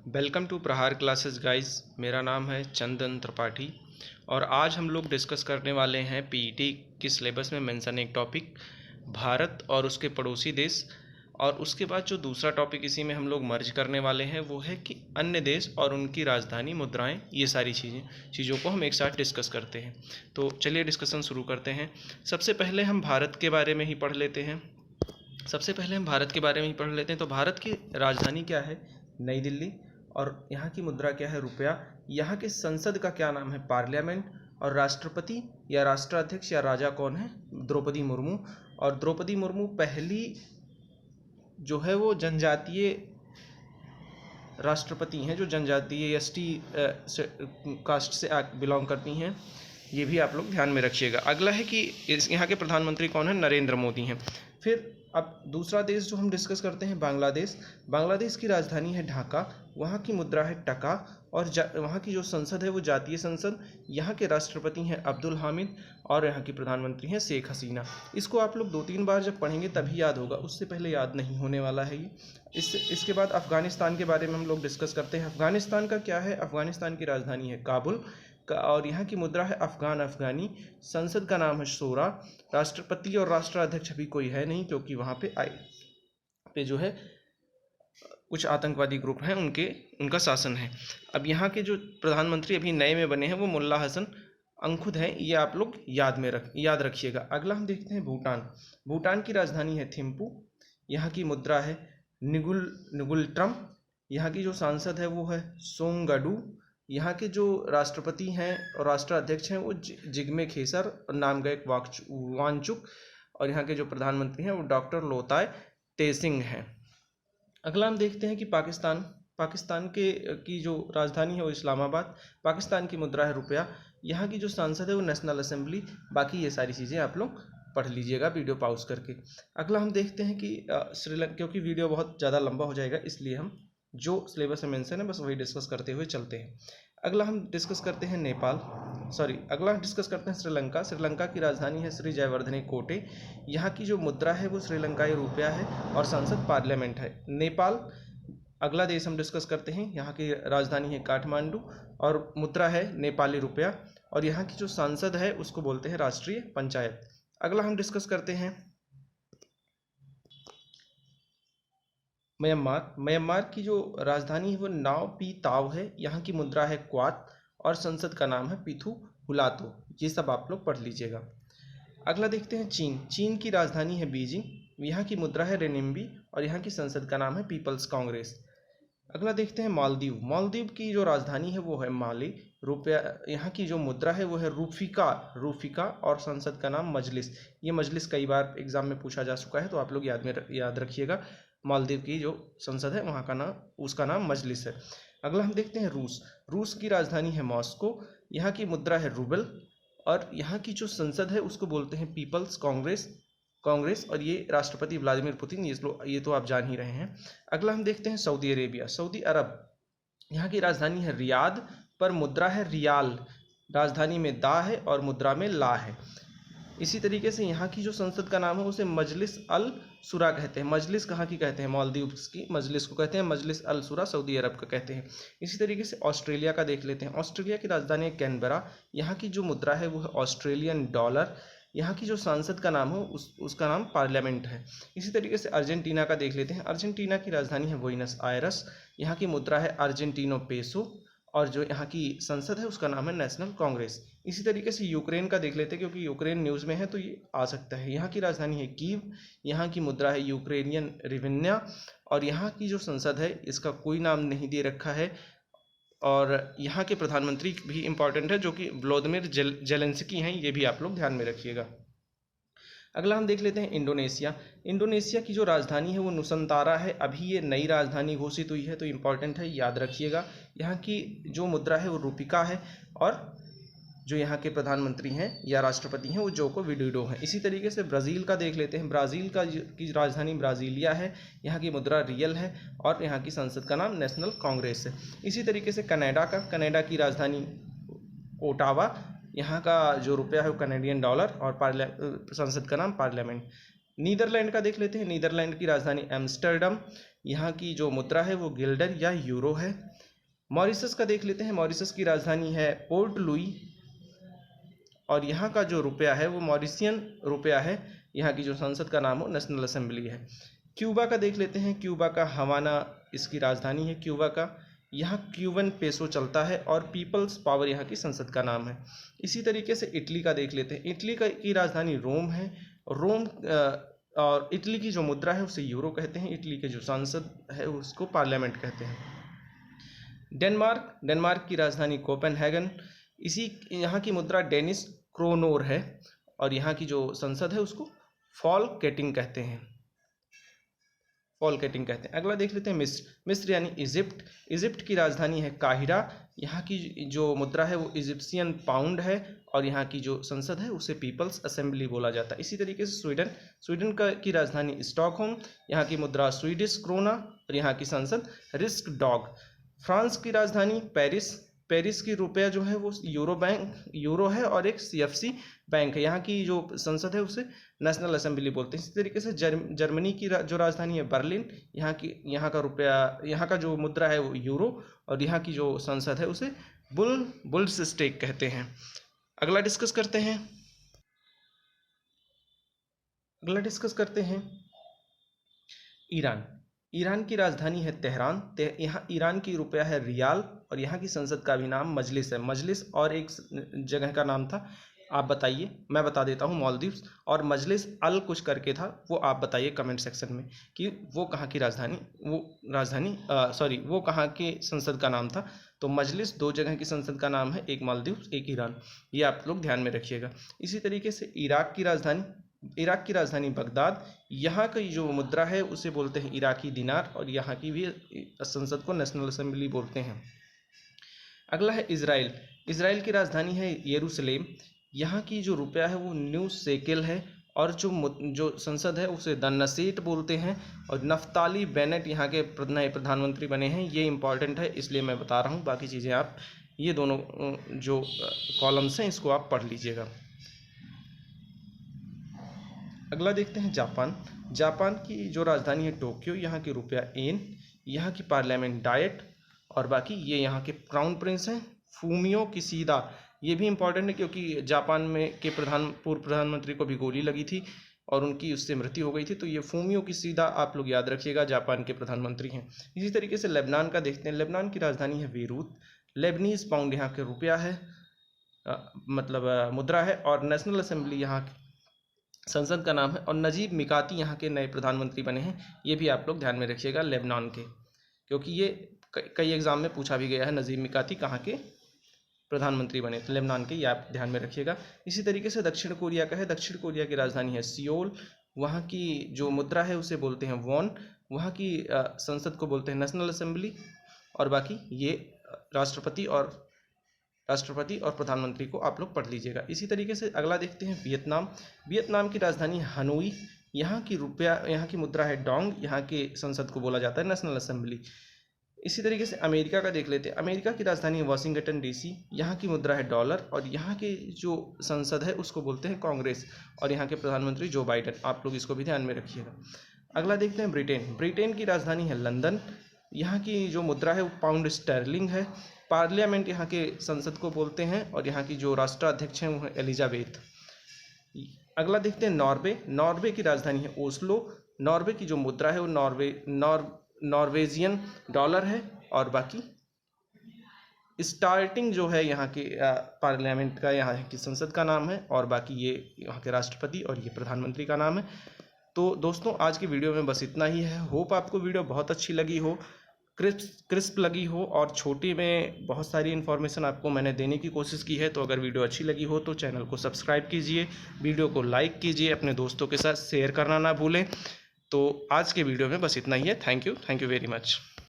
Welcome to प्रहार classes guys. मेरा नाम है चंदन त्रिपाठी और आज हम लोग डिस्कस करने वाले हैं पीईटी के सिलेबस में मेंशन एक टॉपिक भारत और उसके पड़ोसी देश। और उसके बाद जो दूसरा टॉपिक इसी में हम लोग मर्ज करने वाले हैं वो है कि अन्य देश और उनकी राजधानी मुद्राएं। ये सारी चीज़ों को हम एक साथ डिस्कस करते हैं। तो चलिए डिस्कशन शुरू करते हैं। सबसे पहले हम भारत के बारे में ही पढ़ लेते हैं। तो भारत की राजधानी क्या है? नई दिल्ली। और यहाँ की मुद्रा क्या है? रुपया। यहाँ के संसद का क्या नाम है? पार्लियामेंट। और राष्ट्रपति या राष्ट्राध्यक्ष या राजा कौन है? द्रौपदी मुर्मू। और द्रौपदी मुर्मू पहली जो है वो जनजातीय राष्ट्रपति हैं, जो जनजातीय एसटी कास्ट से बिलोंग करती हैं। ये भी आप लोग ध्यान में रखिएगा। अगला है कि यहाँ के प्रधानमंत्री कौन है? नरेंद्र मोदी हैं। फिर अब दूसरा देश जो हम डिस्कस करते हैं, बांग्लादेश। बांग्लादेश की राजधानी है ढाका। वहाँ की मुद्रा है टका। और वहाँ की जो संसद है वो जातीय संसद। यहाँ के राष्ट्रपति हैं अब्दुल हामिद और यहाँ की प्रधानमंत्री हैं शेख हसीना। इसको आप लोग 2-3 बार जब पढ़ेंगे तभी याद होगा, उससे पहले याद नहीं होने वाला है ये। इसके बाद अफ़गानिस्तान के बारे में हम लोग डिस्कस करते हैं। अफ़गानिस्तान का क्या है? अफ़गानिस्तान की राजधानी है काबुल और यहाँ की मुद्रा है अफ़गानी। संसद का नाम है शोरा। राष्ट्रपति और राष्ट्राध्यक्ष अभी कोई है नहीं, क्योंकि वहाँ पे जो है कुछ आतंकवादी ग्रुप हैं, उनका शासन है। अब यहाँ के जो प्रधानमंत्री अभी नए में बने हैं वो मुल्ला हसन अंखुद हैं। ये आप लोग याद रखिएगा। अगला हम देखते हैं भूटान। भूटान की राजधानी है थिम्पू। यहाँ की मुद्रा है निगुलट्रम। यहाँ की जो सांसद है वो है सोंगडू। यहाँ के जो राष्ट्रपति हैं और राष्ट्राध्यक्ष हैं वो जिग्मे खेसर और नामगैक वांगचुक। और यहाँ के जो प्रधानमंत्री हैं वो डॉक्टर लोताय तेसिंग हैं। अगला हम देखते हैं कि पाकिस्तान की जो राजधानी है वो इस्लामाबाद। पाकिस्तान की मुद्रा है रुपया। यहाँ की जो सांसद है वो नेशनल असेंबली। बाकी ये सारी चीज़ें आप लोग पढ़ लीजिएगा वीडियो पॉज करके। अगला हम देखते हैं कि श्रीलंका, क्योंकि वीडियो बहुत ज़्यादा लंबा हो जाएगा इसलिए हम जो सिलेबस में मेंशन है बस वही डिस्कस करते हुए चलते हैं। अगला हम डिस्कस करते हैं श्रीलंका। श्रीलंका की राजधानी है श्री जयवर्धने कोटे। यहाँ की जो मुद्रा है वो श्रीलंकाई रुपया है और संसद पार्लियामेंट है। नेपाल अगला देश हम डिस्कस करते हैं। यहाँ की राजधानी है काठमांडू और मुद्रा है नेपाली रुपया। और यहाँ की जो संसद है उसको बोलते हैं राष्ट्रीय पंचायत। अगला हम डिस्कस करते हैं म्यांमार की जो राजधानी है वो नाव पी ताव है। यहाँ की मुद्रा है क्वात और संसद का नाम है पिथु हुलातो। ये सब आप लोग पढ़ लीजिएगा। अगला देखते हैं चीन की राजधानी है बीजिंग। यहाँ की मुद्रा है रेनिम्बी और यहाँ की संसद का नाम है पीपल्स कांग्रेस। अगला देखते हैं मालदीव की जो राजधानी है वो है माले। रुपया यहाँ की जो मुद्रा है वो है रूफिका और संसद का नाम मजलिस। ये मजलिस कई बार एग्जाम में पूछा जा चुका है, तो आप लोग याद रखिएगा। मालदीव की जो संसद है वहाँ का उसका नाम मजलिस है। अगला हम देखते हैं रूस की राजधानी है मॉस्को। यहाँ की मुद्रा है रूबल और यहाँ की जो संसद है उसको बोलते हैं पीपल्स कांग्रेस और ये राष्ट्रपति व्लादिमीर पुतिन, ये तो आप जान ही रहे हैं। अगला हम देखते हैं सऊदी अरब। यहाँ की राजधानी है रियाद पर मुद्रा है रियाल। राजधानी में दा है और मुद्रा में ला है। इसी तरीके से यहाँ की जो संसद का नाम है उसे मजलिस अल सुरा कहते हैं। मजलिस कहाँ की कहते हैं? मालदीव्स की मजलिस को कहते हैं मजलिस अल सुरा, सऊदी अरब का कहते हैं। इसी तरीके से ऑस्ट्रेलिया का देख लेते हैं। ऑस्ट्रेलिया की राजधानी है कैनबरा। यहाँ की जो मुद्रा है वो है ऑस्ट्रेलियन डॉलर। यहाँ की जो सांसद का नाम हो उसका नाम पार्लियामेंट है। इसी तरीके से अर्जेंटीना का देख लेते हैं। अर्जेंटीना की राजधानी है बुएनस आयरस। यहाँ की मुद्रा है अर्जेंटीनो पेसो और जो यहाँ की संसद है उसका नाम है नेशनल कांग्रेस। इसी तरीके से यूक्रेन का देख लेते हैं, क्योंकि यूक्रेन न्यूज़ में है तो ये आ सकता है। यहाँ की राजधानी है कीव। यहाँ की मुद्रा है यूक्रेनियन रिविन्या और यहाँ की जो संसद है इसका कोई नाम नहीं दे रखा है। और यहाँ के प्रधानमंत्री भी इम्पॉर्टेंट है जो कि व्लादिमीर जेलेंस्की हैं। ये भी आप लोग ध्यान में रखिएगा। अगला हम देख लेते हैं इंडोनेशिया की जो राजधानी है वो नुसंतारा है। अभी ये नई राजधानी घोषित हुई है तो इम्पॉर्टेंट है, याद रखिएगा। यहाँ की जो मुद्रा है वो रुपिका है और जो यहाँ के प्रधानमंत्री हैं या राष्ट्रपति हैं वो जोको विडोडो हैं। इसी तरीके से ब्राज़ील का देख लेते हैं। ब्राज़ील की राजधानी ब्राज़ीलिया है। यहाँ की मुद्रा रियल है और यहाँ की संसद का नाम नेशनल कांग्रेस है। इसी तरीके से कनाडा की राजधानी ओटावा। यहाँ का जो रुपया है वो कनेडियन डॉलर और संसद का नाम पार्लियामेंट। नीदरलैंड का देख लेते हैं। नीदरलैंड की राजधानी एम्स्टर्डम, यहाँ की जो मुद्रा है वो गिल्डर या यूरो है। मॉरिशस का देख लेते हैं। मॉरिशस की राजधानी है पोर्ट लुई और यहाँ का जो रुपया है वो मॉरिशियन रुपया है। यहाँ की जो संसद का नाम हो नेशनल असेंबली है। क्यूबा का देख लेते हैं। क्यूबा का हवाना इसकी राजधानी है क्यूबा का। यहाँ क्यूबन पेसो चलता है और पीपल्स पावर यहाँ की संसद का नाम है। इसी तरीके से इटली का देख लेते हैं। इटली की राजधानी रोम है। रोम और इटली की जो मुद्रा है उसे यूरो कहते हैं। इटली के जो सांसद है उसको पार्लियामेंट कहते हैं। डेनमार्क की राजधानी कोपेनहेगन। यहाँ की मुद्रा डेनिश क्रोनोर है और यहाँ की जो संसद है उसको फॉलकेटिंग कहते हैं। अगला देख लेते हैं मिस्र यानी इजिप्ट की राजधानी है काहिरा। यहाँ की जो मुद्रा है वो इजिप्शियन पाउंड है और यहाँ की जो संसद है उसे पीपल्स असेंबली बोला जाता है। इसी तरीके से स्वीडन की राजधानी स्टॉकहोम। यहाँ की मुद्रा स्वीडिश क्रोना और यहाँ की संसद रिस्क डॉग। फ्रांस की राजधानी पेरिस की रुपया जो है वो यूरो है और एक CFC बैंक है। यहाँ की जो संसद है उसे नेशनल असेंबली बोलते हैं। इसी तरीके से जर्मनी की जो राजधानी है बर्लिन। यहाँ का जो मुद्रा है वो यूरो और यहाँ की जो संसद है उसे बुल्स्टेक कहते हैं। अगला डिस्कस करते हैं ईरान की राजधानी है तेहरान। यहाँ ईरान की रुपया है रियाल और यहाँ की संसद का भी नाम मजलिस है। मजलिस और एक जगह का नाम था, आप बताइए, मैं बता देता हूँ, मालदीव्स और मजलिस अल कुछ करके था, वो आप बताइए कमेंट सेक्शन में कि वो कहाँ की वो कहाँ के संसद का नाम था। तो मजलिस 2 जगह की संसद का नाम है, एक मालदीव्स एक ईरान, ये आप लोग ध्यान में रखिएगा। इसी तरीके से इराक की राजधानी बगदाद। यहाँ की जो मुद्रा है उसे बोलते हैं इराकी दिनार और यहाँ की भी संसद को नेशनल असेंबली बोलते हैं। अगला है इजराइल की राजधानी है यरूशलेम। यहाँ की जो रुपया है वो न्यू शेकेल है और जो संसद है उसे द नसीट बोलते हैं और नफ्ताली बेनेट यहाँ के नए प्रधानमंत्री बने हैं। ये इंपॉर्टेंट है इसलिए मैं बता रहा हूँ, बाकी चीज़ें आप ये दोनों जो कॉलम्स हैं इसको आप पढ़ लीजिएगा। अगला देखते हैं जापान की जो राजधानी है टोक्यो। यहाँ की रुपया येन, यहाँ की पार्लियामेंट डाइट और बाकी ये यहाँ के क्राउन प्रिंस हैं फूमियो किशिदा। ये भी इम्पॉर्टेंट है क्योंकि जापान में के पूर्व प्रधानमंत्री को भी गोली लगी थी और उनकी उससे मृत्यु हो गई थी। तो ये फूमियो किशिदा आप लोग याद रखिएगा, जापान के प्रधानमंत्री हैं। इसी तरीके से लेबनान का देखते हैं। लेबनान की राजधानी है बेरूत। लेबनीज पाउंड यहाँ के रुपया है, मुद्रा है और नेशनल असेंबली यहाँ संसद का नाम है और नजीब मिकाती यहाँ के नए प्रधानमंत्री बने हैं। ये भी आप लोग ध्यान में रखिएगा लेबनान के, क्योंकि ये कई एग्जाम में पूछा भी गया है, नजीब मिकाती कहाँ के प्रधानमंत्री बने, तो लेबनान के, ये आप ध्यान में रखिएगा। इसी तरीके से दक्षिण कोरिया का है। दक्षिण कोरिया की राजधानी है सियोल। वहाँ की जो मुद्रा है उसे बोलते हैं वॉन। वहाँ की संसद को बोलते हैं नेशनल असेंबली और बाकी ये राष्ट्रपति और प्रधानमंत्री को आप लोग पढ़ लीजिएगा। इसी तरीके से अगला देखते हैं वियतनाम की राजधानी है हनोई। यहाँ की मुद्रा है डोंग। यहाँ के संसद को बोला जाता है नेशनल असेंबली। इसी तरीके से अमेरिका का देख लेते हैं। अमेरिका की राजधानी है वाशिंगटन DC। यहाँ की मुद्रा है डॉलर और यहाँ के जो संसद है उसको बोलते हैं कांग्रेस और यहाँ के प्रधानमंत्री जो बाइडेन। आप लोग इसको भी ध्यान में रखिएगा। अगला देखते हैं ब्रिटेन की राजधानी है लंदन। यहाँ की जो मुद्रा है वो पाउंड स्टर्लिंग है। पार्लियामेंट यहाँ के संसद को बोलते हैं और यहाँ की जो राष्ट्राध्यक्ष हैं वो है एलिजाबेथ। अगला देखते हैं नॉर्वे की राजधानी है ओस्लो। नॉर्वे की जो मुद्रा है वो नॉर्वेजियन डॉलर है और बाकी स्टार्टिंग जो है यहाँ के पार्लियामेंट का यहाँ की संसद का नाम है और बाकी ये यहाँ के राष्ट्रपति और ये प्रधानमंत्री का नाम है। तो दोस्तों आज की वीडियो में बस इतना ही है। होप आपको वीडियो बहुत अच्छी लगी हो, क्रिस्प लगी हो और छोटी में बहुत सारी इन्फॉर्मेशन आपको मैंने देने की कोशिश की है। तो अगर वीडियो अच्छी लगी हो तो चैनल को सब्सक्राइब कीजिए, वीडियो को लाइक कीजिए, अपने दोस्तों के साथ शेयर करना ना भूलें। तो आज के वीडियो में बस इतना ही है। Thank you very much.